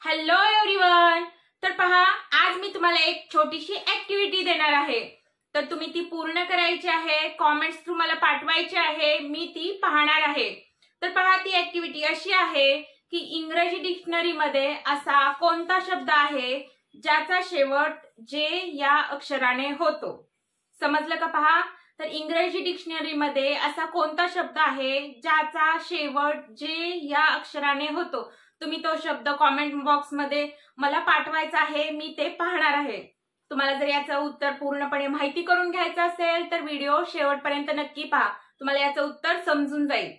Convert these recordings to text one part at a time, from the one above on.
Hello everyone. तर पहा, आज मी तुम्हाला एक छोटीशी ऍक्टिव्हिटी देणार आहे। तर तुम्ही ती पूर्ण करायची आहे, कमेंट्स थ्रू मला पाठवायचे आहे, मी ती पाहणार आहे। तर पहा, ती ऍक्टिव्हिटी अशी आहे की इंग्रजी डिक्शनरी मध्ये असा कोणता शब्द आहे ज्याचा शेवट जे या अक्षराने होतो। समजलं का? पहा, तर इंग्रजी डिक्शनरी मध्ये असा कोणता शब्द आहे ज्याचा शेवट जे या अक्षराने होतो। तुम्ही तो शब्द कमेंट बॉक्स मध्ये मला पाठवायचा आहे, मी ते पाहणार आहे। तुम्हाला जर याचं उत्तर पूर्णपणे माहिती करून घ्यायचं असेल तर व्हिडिओ शेवटपर्यंत नक्की पहा, तुम्हाला याचं उत्तर समजून जाईल।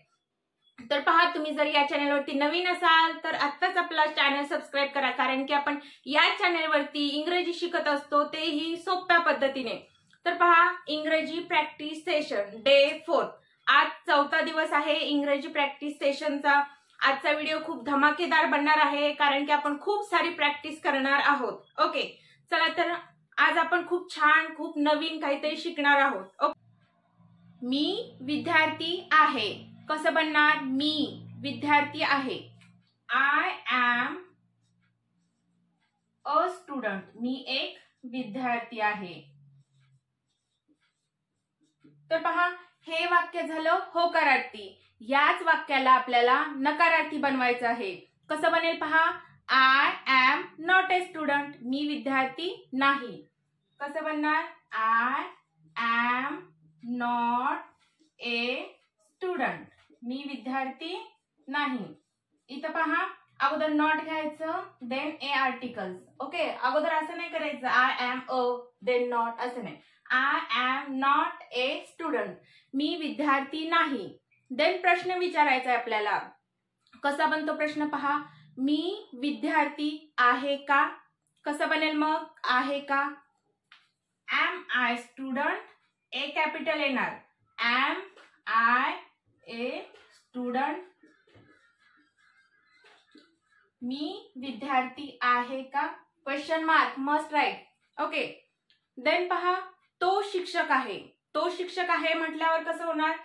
तर पहा, तुम्ही जर या चॅनलवरती नवीन असाल तर आत्ताच आपला चॅनल सबस्क्राईब करा, कारण की आपण या चॅनलवरती इंग्रजी शिकत असतो, तेही सोप्या पद्धतीने। तर पहा, इंग्रजी प्रॅक्टिस सेशन डे 4, आज 4था दिवस आहे इंग्रजी प्रॅक्टिस सेशनचा। आजचा व्हिडिओ खूप धमाकेदार बनणार आहे, कारण की आपण खूप सारी प्रॅक्टिस करणार आहोत। ओके, चला तर आज आपण खूप छान, खूप नवीन काहीतरी शिकणार आहोत। मी विद्यार्थी आहे कसं बनणार? मी विद्यार्थी आहे। आय एम अ स्टुडंट, मी एक विद्यार्थी आहे। तर पहा, हे वाक्य झालं होकारार्थी। याच वाक्याला आपल्याला नकारार्थी बनवायचं आहे। कसं बनेल पहा, I am not a student, मी विद्यार्थी नाही। कसं बनणार? I am not a student, मी विद्यार्थी नाही। इथं पहा, अगोदर नॉट घ्यायचं, देन ए आर्टिकल्स। ओके, अगोदर असं नाही करायचं I am a then not, असं नाही। I am not a student, मी विद्यार्थी नाही। देन प्रश्न विचारायचा आहे आपल्याला। कसा बनतो प्रश्न पहा, मी विद्यार्थी आहे का? कसं बनेल मग? आहे का? Am I student, A capital येणार, एम आय ए स्टुडंट, मी विद्यार्थी आहे का? Question mark must write. Okay, then पहा, तो शिक्षक आहे। तो शिक्षक आहे म्हटल्यावर कसं होणार?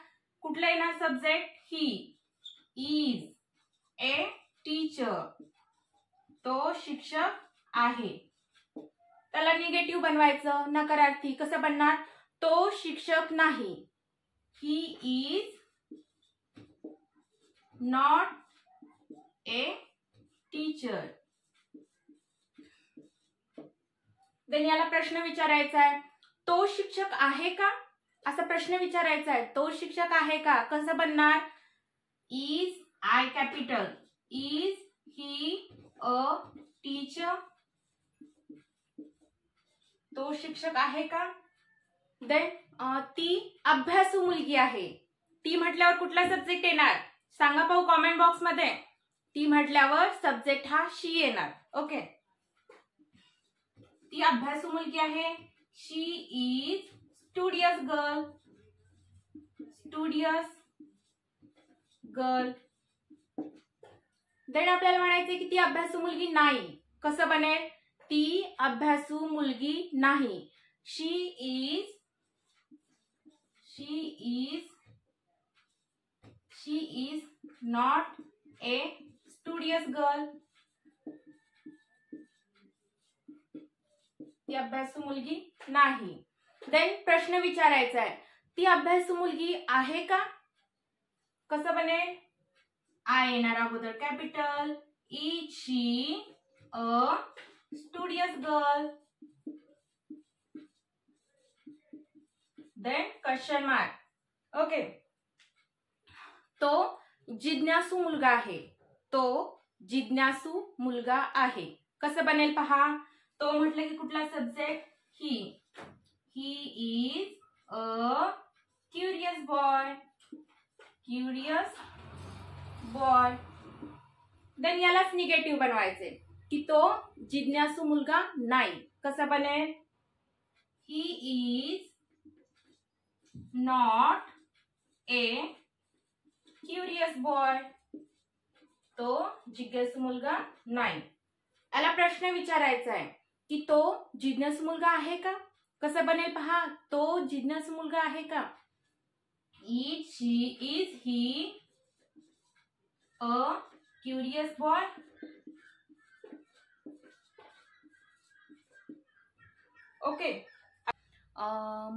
कुठलं येणार subject? He is a teacher, तो शिक्षक आहे। त्याला निगेटिव्ह बनवायचं, नकारार्थी। कसं बनणार? तो शिक्षक नाही, he is not a teacher. Then याला प्रश्न विचारायचा आहे, तो शिक्षक आहे का? असा प्रश्न विचारायचा आहे, तो शिक्षक आहे का? कसं बनणार? Is I capital, is he a teacher, तो शिक्षक आहे का? देन ती अभ्यासू मुलगी आहे। ती म्हटल्यावर कुठला सब्जेक्ट येणार? सांगा पाहू कमेंट बॉक्स मध्ये। ती म्हटल्यावर सब्जेक्ट हा शी येणार। ओके, ती अभ्यासू मुलगी आहे। She is studious girl, studious girl. Then आपल्याला म्हणायचे की ती अभ्यासू मुलगी नाही। कसं बनेल? ती अभ्यासू मुलगी नाही, she is not a studious girl, ती अभ्यासू मुलगी नाही। देन प्रश्न विचारायचा आहे, ती अभ्यासू मुलगी आहे का? कसं बनेल? आय येणार अगोदर capital, is she a studious girl, then question mark. Okay, तो जिज्ञासू मुलगा आहे, तो जिज्ञासू मुलगा आहे। कसं बनेल पहा, तो म्हटलं की कुठला subject? He is a curious boy, curious boy. Then यालाच निगेटिव्ह बनवायचे की तो जिज्ञासू मुलगा नाही। कसं बनेल? He is not a curious boy, तो जिज्ञासू मुलगा नाही। याला प्रश्न विचारायचा आहे की तो जिज्ञासू मुलगा आहे का? कसं बनेल पहा, तो जिज्ञासू मुलगा आहे का? Is he a curious boy, okay,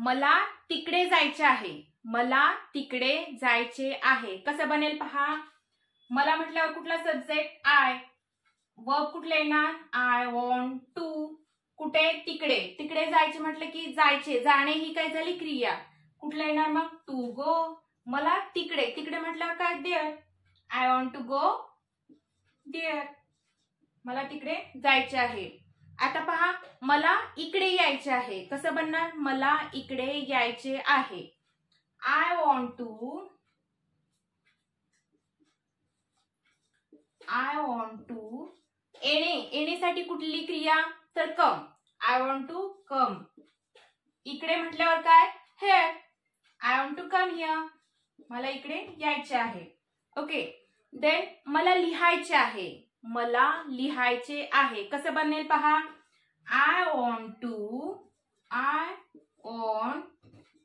मला तिकडे जायचे आहे. मला तिकडे जायचे आहे कसं बनेल पहा. मला म्हटल्यावर कुठला सब्जेक्ट आय, वर्ब कुठले येणार आय वॉन्ट टू. कुठे तिकडे, तिकडे जायचे म्हटलं की जायचे, जाणे ही काय झाली क्रिया. कुठलं येणार मग टू गो. मला तिकडे, तिकडे म्हटल्यावर काय there, I want to go there. मला तिकडे जायचे आहे. आता पहा मला इकडे यायचे आहे कसं बनणार. मला इकडे यायचे आहे. आय वॉन्ट टू येणे, येण्यासाठी कुठली क्रिया तर come, I want to come. इकडे म्हटल्यावर काय here, I want to come here. मला इकडे यायचे आहे. ओके, देन मला लिहायचे आहे. मला लिहायचे आहे कसं बनेल पहा. आय वॉन्ट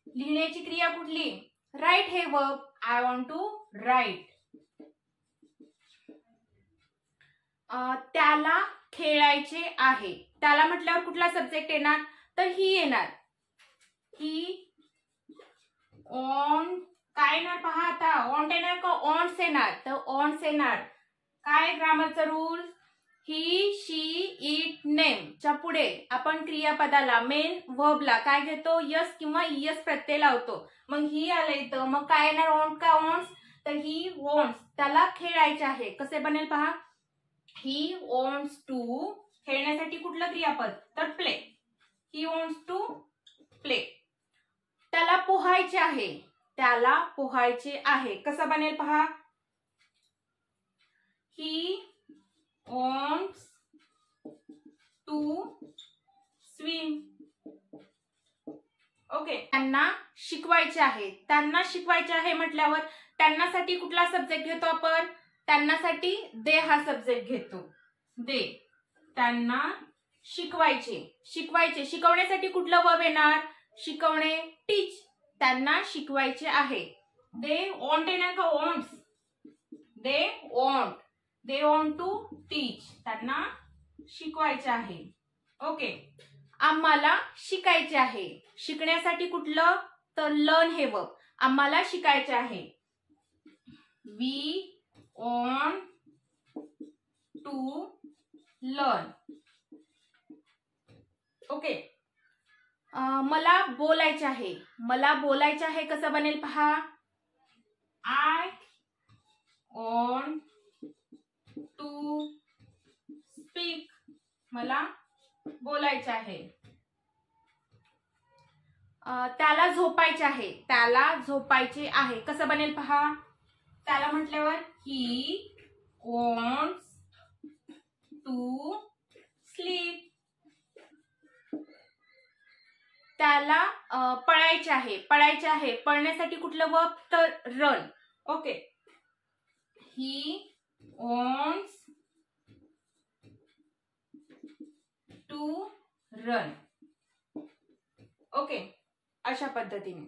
लिहिण्याची क्रिया कुठली राईट हे verb, I want to write. त्याला खेळायचे आहे. त्याला म्हटल्यावर कुठला सब्जेक्ट येणार तर ही येणार. ही ऑन काय येणार पहा. आता ऑन येणार का ऑन्स येणार तर ऑन्स येणार. काय ग्रामरचा rule, he she it name च्या पुढे आपण क्रियापदाला मेन वर्बला काय घेतो यस किंवा इयस प्रत्यय लावतो. मग ही आलं इथं, मग काय येणार ऑन का ऑन्स तर ही वॉन्ट्स. त्याला खेळायचे आहे कसे बनेल पहा. ही वॉन्ट्स टू, खेळण्यासाठी कुठलं क्रियापद तर play, he wants to play. त्याला पोहायचे आहे. त्याला पोहायचे आहे कसं बनेल पहा. He wants to swim. Okay, त्यांना शिकवायचे आहे. त्यांना शिकवायचे आहे म्हटल्यावर त्यांनासाठी कुठला सब्जेक्ट घेतो आपण. त्यांनासाठी दे हा सब्जेक्ट घेतो. दे, त्यांना शिकवायचे. शिकवायचे, शिकवण्यासाठी कुठलं वर्ब येणार शिकवणे टीच. त्यांना शिकवायचे आहे. दे वॉन्ट येणार का wants, they want, they want to teach. त्यांना शिकवायचे आहे. ओके, आम्हाला शिकायचे आहे. शिकण्यासाठी कुठलं तर लर्न हे वर्ब. आम्हाला शिकायचे आहे. We want to learn. Okay, मला बोलायचे आहे. मला बोलायचे आहे कसं बनेल पहा. I want to speak. मला बोलायचे आहे. त्याला झोपायचे आहे. त्याला झोपायचे आहे कसं बनेल पहा. त्याला म्हटल्यावर ही वॉन्ट्स टू स्लीप. त्याला पळायचे आहे. पळायचे आहे, पळण्यासाठी कुठलं वर्ब तर run. Okay, he wants to run. Okay, अशा पद्धतीने.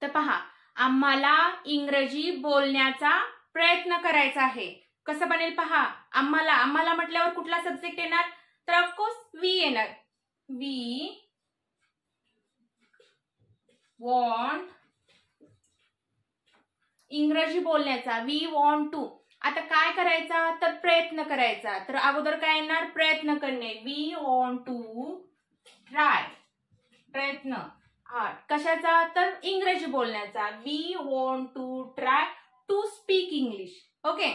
तर पहा आम्हाला इंग्रजी बोलण्याचा प्रयत्न करायचा आहे कसं बनेल पहा. आम्हाला, आम्हाला म्हटल्यावर कुठला सब्जेक्ट येणार तर ऑफकोर्स वी येणार. वी वॉन्ट इंग्रजी बोलण्याचा, वी वॉन्ट टू. आता काय करायचा तर प्रयत्न करायचा. तर अगोदर काय येणार प्रयत्न करणे. वी वॉन्ट टू ट्राय, प्रयत्न. कशाचा तर इंग्रजी बोलण्याचा. We want to try to speak English. Okay,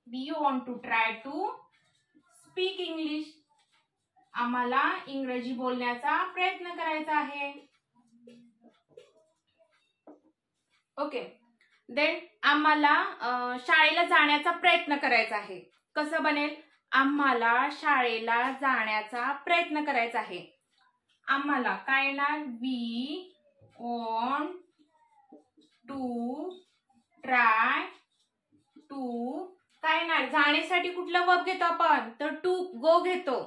we want to try to speak English. आम्हाला इंग्रजी बोलण्याचा प्रयत्न करायचा आहे. ओके, देन आम्हाला शाळेला जाण्याचा प्रयत्न करायचा आहे कसं बनेल. आम्हाला शाळेला जाण्याचा प्रयत्न करायचा आहे. आम्हाला काय येणार we want to try to. काय येणार जाण्यासाठी कुठलं वर्ब घेतो आपण तर टू गो घेतो.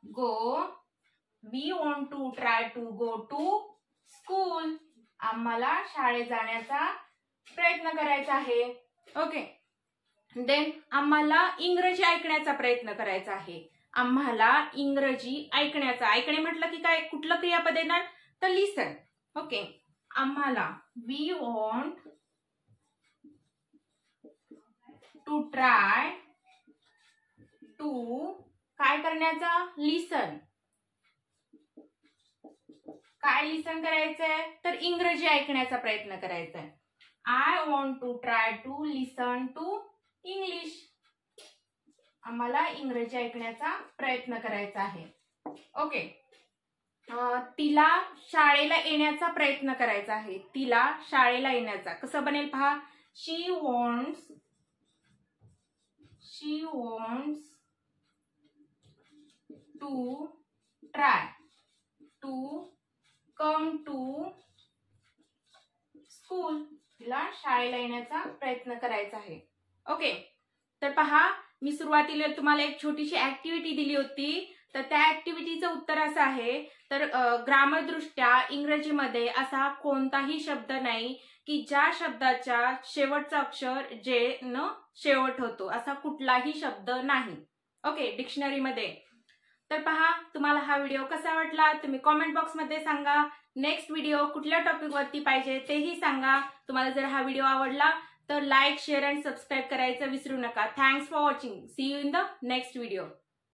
Go, we want to try to go to school. आम्हाला शाळेत जाण्याचा प्रयत्न करायचा आहे. ओके, देन आम्हाला इंग्रजी ऐकण्याचा प्रयत्न करायचा आहे. आम्हाला इंग्रजी ऐकण्याचा, ऐकणे म्हटलं की काय, कुठलं क्रियापद येणार, तर लिसन. ओके, आम्हाला we want to try to काय करण्याचा, लिसन. काय लिसन करायचंय, तर इंग्रजी ऐकण्याचा प्रयत्न करायचा आहे. I want to try to listen to English. आम्हाला इंग्रजी ऐकण्याचा प्रयत्न करायचा आहे. ओके, तिला शाळेला येण्याचा प्रयत्न करायचा आहे. तिला शाळेला येण्याचा कसं बनेल पहा, she wants to try to come to school. तिला शाळेला येण्याचा प्रयत्न करायचा आहे. ओके, तर पहा मी सुरुवातीला तुम्हाला एक छोटीशी ऍक्टिव्हिटी दिली होती. तर त्या ऍक्टिव्हिटीचं उत्तर असं आहे, तर ग्रामरदृष्ट्या इंग्रजीमध्ये असा कोणताही शब्द नाही की ज्या शब्दाच्या शेवटचा अक्षर जे न शेवट होतो, असा कुठलाही शब्द नाही. ओके, डिक्शनरीमध्ये. तर पहा तुम्हाला हा व्हिडिओ कसा वाटला तुम्ही कॉमेंट बॉक्समध्ये सांगा. नेक्स्ट व्हिडिओ कुठल्या टॉपिकवरती पाहिजे तेही सांगा. तुम्हाला जर हा व्हिडिओ आवडला तर लाईक, शेअर अँड सबस्क्राईब करायचं विसरू नका. Thanks for watching. See you in the next video.